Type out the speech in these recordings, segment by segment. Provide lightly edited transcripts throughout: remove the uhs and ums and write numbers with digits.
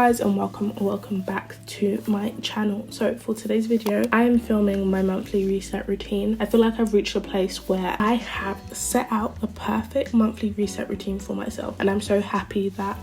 guys, and welcome back to my channel. So for today's video, I am filming my monthly reset routine. I feel like I've reached a place where I have set out a perfect monthly reset routine for myself, and I'm so happy that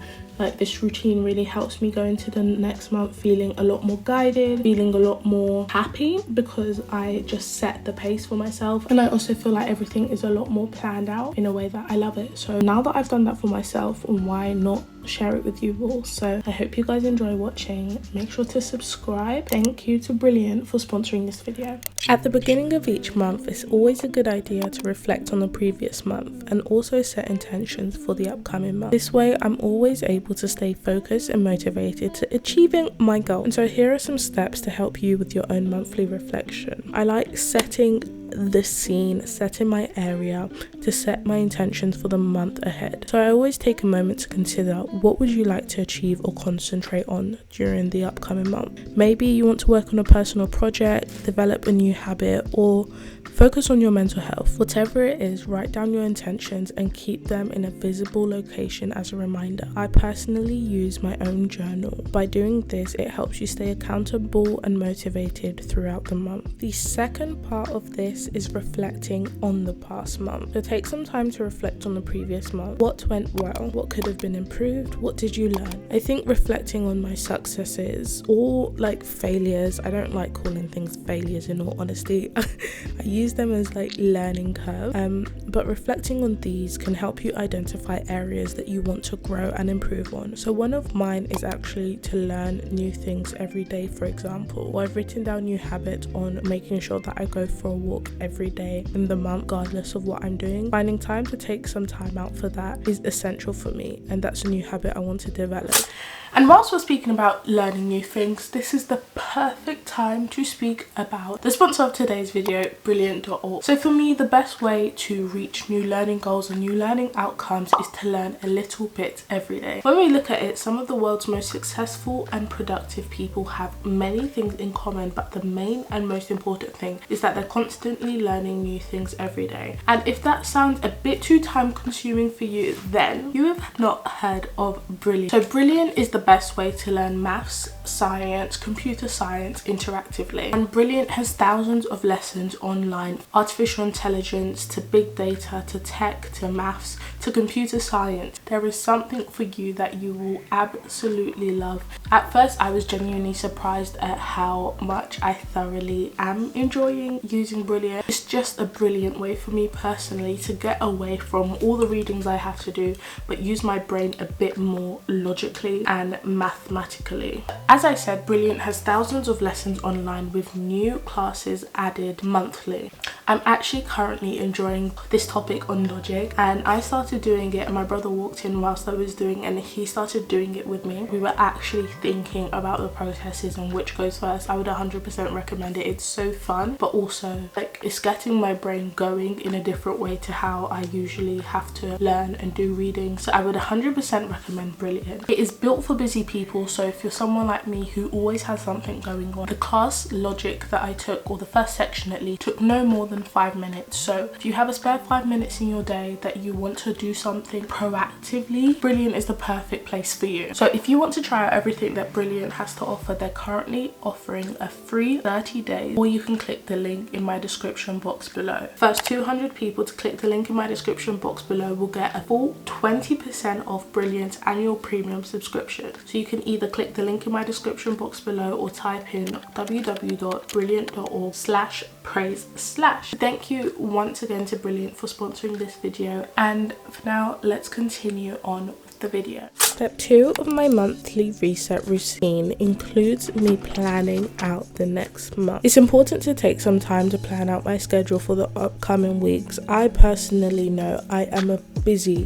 this routine really helps me go into the next month feeling a lot more guided, feeling a lot more happy, because I just set the pace for myself. And I also feel like everything is a lot more planned out in a way that I love it. So now that I've done that for myself, why not share it with you all? So I hope you guys enjoy watching. Make sure to subscribe. Thank you to Brilliant for sponsoring this video. At the beginning of each month, it's always a good idea to reflect on the previous month and also set intentions for the upcoming month. This way, I'm always able to stay focused and motivated to achieving my goal. And so here are some steps to help you with your own monthly reflection. I like setting the scene, setting my area to set my intentions for the month ahead. So I always take a moment to consider, what would you like to achieve or concentrate on during the upcoming month? Maybe you want to work on a personal project, develop a new habit, or focus on your mental health. Whatever it is, write down your intentions and keep them in a visible location as a reminder. I personally use my own journal. By doing this, it helps you stay accountable and motivated throughout the month. The second part of this is reflecting on the past month. So take some time to reflect on the previous month. What went well? What could have been improved? What did you learn? I think reflecting on my successes or failures, I don't like calling things failures in all honesty. I use them as learning curve, but reflecting on these can help you identify areas that you want to grow and improve on. So one of mine is actually to learn new things every day, for example. Or I've written down new habits on making sure that I go for a walk every day in the month, regardless of what I'm doing. Finding time to take some time out for that is essential for me, and that's a new habit I want to develop. And whilst we're speaking about learning new things, this is the perfect time to speak about the sponsor of today's video, Brilliant.org. So for me, the best way to reach new learning goals and new learning outcomes is to learn a little bit every day. When we look at it, some of the world's most successful and productive people have many things in common, but the main and most important thing is that they're constantly learning new things every day. And if that sounds a bit too time consuming for you, then you have not heard of Brilliant. So Brilliant is the best way to learn maths, science, computer science interactively. And Brilliant has thousands of lessons online, artificial intelligence to big data to tech to maths to computer science. There is something for you that you will absolutely love. At first, I was genuinely surprised at how much I thoroughly am enjoying using Brilliant. It's just a brilliant way for me personally to get away from all the readings I have to do, but use my brain a bit more logically and mathematically. As I said, Brilliant has thousands of lessons online with new classes added monthly. I'm actually currently enjoying this topic on logic, and I started doing it and my brother walked in whilst I was doing it and he started doing it with me. We were actually thinking about the processes and which goes first. I would 100% recommend it. It's so fun, but also it's getting my brain going in a different way to how I usually have to learn and do reading. So I would 100% recommend Brilliant. It is built for busy people, so if you're someone like me who always has something going on, the class logic that I took, or the first section at least, took no more than 5 minutes. So if you have a spare 5 minutes in your day that you want to do something proactively, Brilliant is the perfect place for you. So if you want to try out everything that Brilliant has to offer, they're currently offering a free 30 days, or you can click the link in my description box below. First 200 people to click the link in my description box below will get a full 20% off Brilliant's annual premium subscription. So you can either click the link in my description box below or type in www.brilliant.org/praise/. Thank you once again to Brilliant for sponsoring this video, and for now, let's continue on with the video. Step 2 of my monthly reset routine includes me planning out the next month. It's important to take some time to plan out my schedule for the upcoming weeks. I personally know I am a busy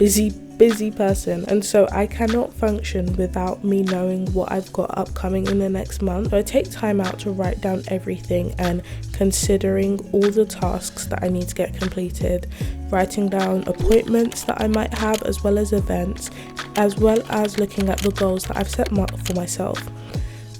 person, and so I cannot function without me knowing what I've got upcoming in the next month. So I take time out to write down everything and considering all the tasks that I need to get completed, writing down appointments that I might have as well as events, as well as looking at the goals that I've set for myself.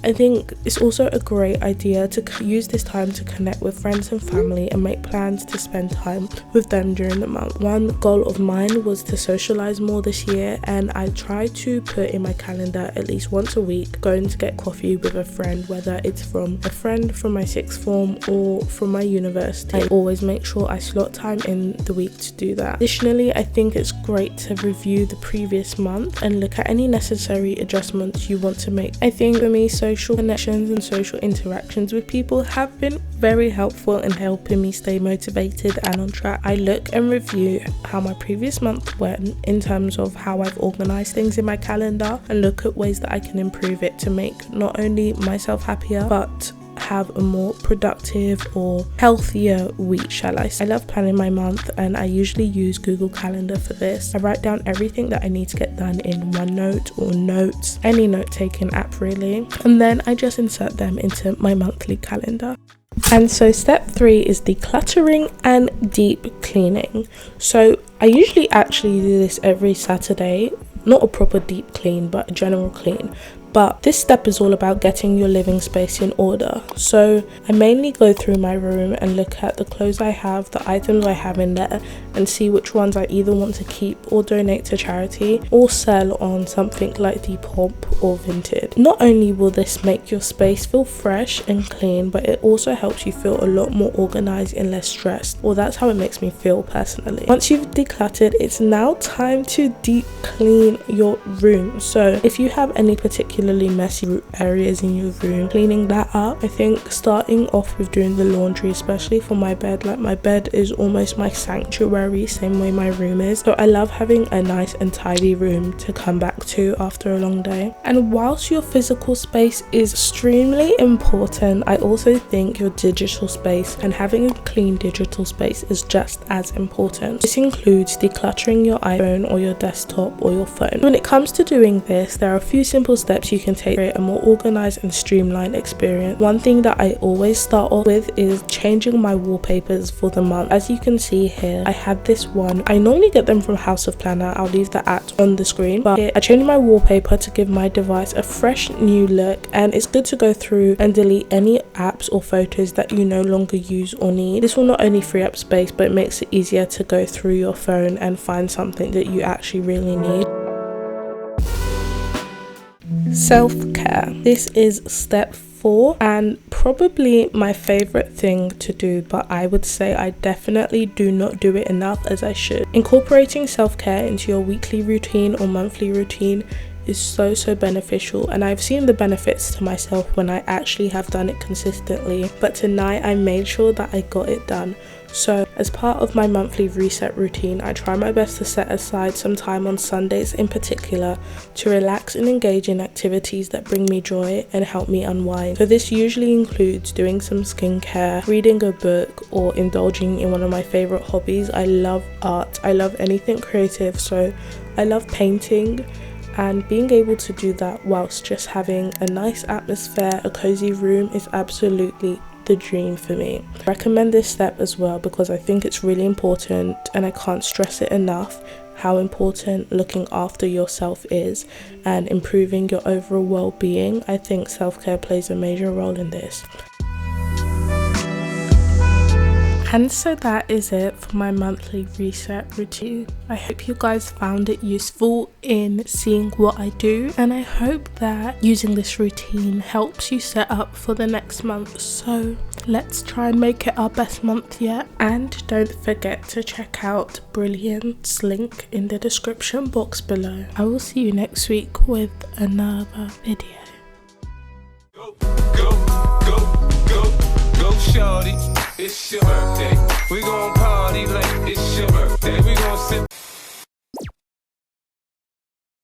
I think it's also a great idea to use this time to connect with friends and family and make plans to spend time with them during the month. One goal of mine was to socialize more this year, and I try to put in my calendar at least once a week going to get coffee with a friend, whether it's from a friend from my sixth form or from my university. I always make sure I slot time in the week to do that. Additionally, I think it's great to review the previous month and look at any necessary adjustments you want to make. I think for me, social connections and social interactions with people have been very helpful in helping me stay motivated and on track. I look and review how my previous month went in terms of how I've organized things in my calendar and look at ways that I can improve it to make not only myself happier but have a more productive or healthier week, shall I say. I love planning my month, and I usually use Google Calendar for this. I write down everything that I need to get done in OneNote or Notes, any note-taking app really, and then I just insert them into my monthly calendar. And so step 3 is decluttering and deep cleaning. So I usually actually do this every Saturday, not a proper deep clean but a general clean. But this step is all about getting your living space in order. So I mainly go through my room and look at the clothes I have, the items I have in there, and see which ones I either want to keep or donate to charity or sell on something like Depop or Vinted. Not only will this make your space feel fresh and clean, but it also helps you feel a lot more organized and less stressed. Well, that's how it makes me feel personally. Once you've decluttered, it's now time to deep clean your room. So if you have any particularly messy areas in your room, cleaning that up. I think starting off with doing the laundry, especially for my bed. Like, my bed is almost my sanctuary, same way my room is. So I love having a nice and tidy room to come back to after a long day. And whilst your physical space is extremely important, I also think your digital space and having a clean digital space is just as important. This includes decluttering your iPhone or your desktop or your phone. When it comes to doing this, there are a few simple steps you can take to create a more organized and streamlined experience. One thing that I always start off with is changing my wallpapers for the month. As you can see here, I had this one. I normally get them from House of Planner. I'll leave the ad on the screen, but I changed my wallpaper to give my device a fresh new look, and it's good to go through and delete any apps or photos that you no longer use or need. This will not only free up space, but it makes it easier to go through your phone and find something that you actually really need. Self-care. This is step 4 and probably my favorite thing to do, but I would say I definitely do not do it enough as I should. Incorporating self-care into your weekly routine or monthly routine is so beneficial, and I've seen the benefits to myself when I actually have done it consistently. But tonight I made sure that I got it done. So as part of my monthly reset routine, I try my best to set aside some time on Sundays in particular to relax and engage in activities that bring me joy and help me unwind. So this usually includes doing some skincare, reading a book, or indulging in one of my favorite hobbies. I love art. I love anything creative, so I love painting. And being able to do that whilst just having a nice atmosphere, a cozy room, is absolutely the dream for me. I recommend this step as well because I think it's really important, and I can't stress it enough how important looking after yourself is and improving your overall well-being. I think self-care plays a major role in this. And so that is it for my monthly reset routine. I hope you guys found it useful in seeing what I do, and I hope that using this routine helps you set up for the next month. So let's try and make it our best month yet. And don't forget to check out Brilliant's link in the description box below. I will see you next week with another video. Go, shorty, it's your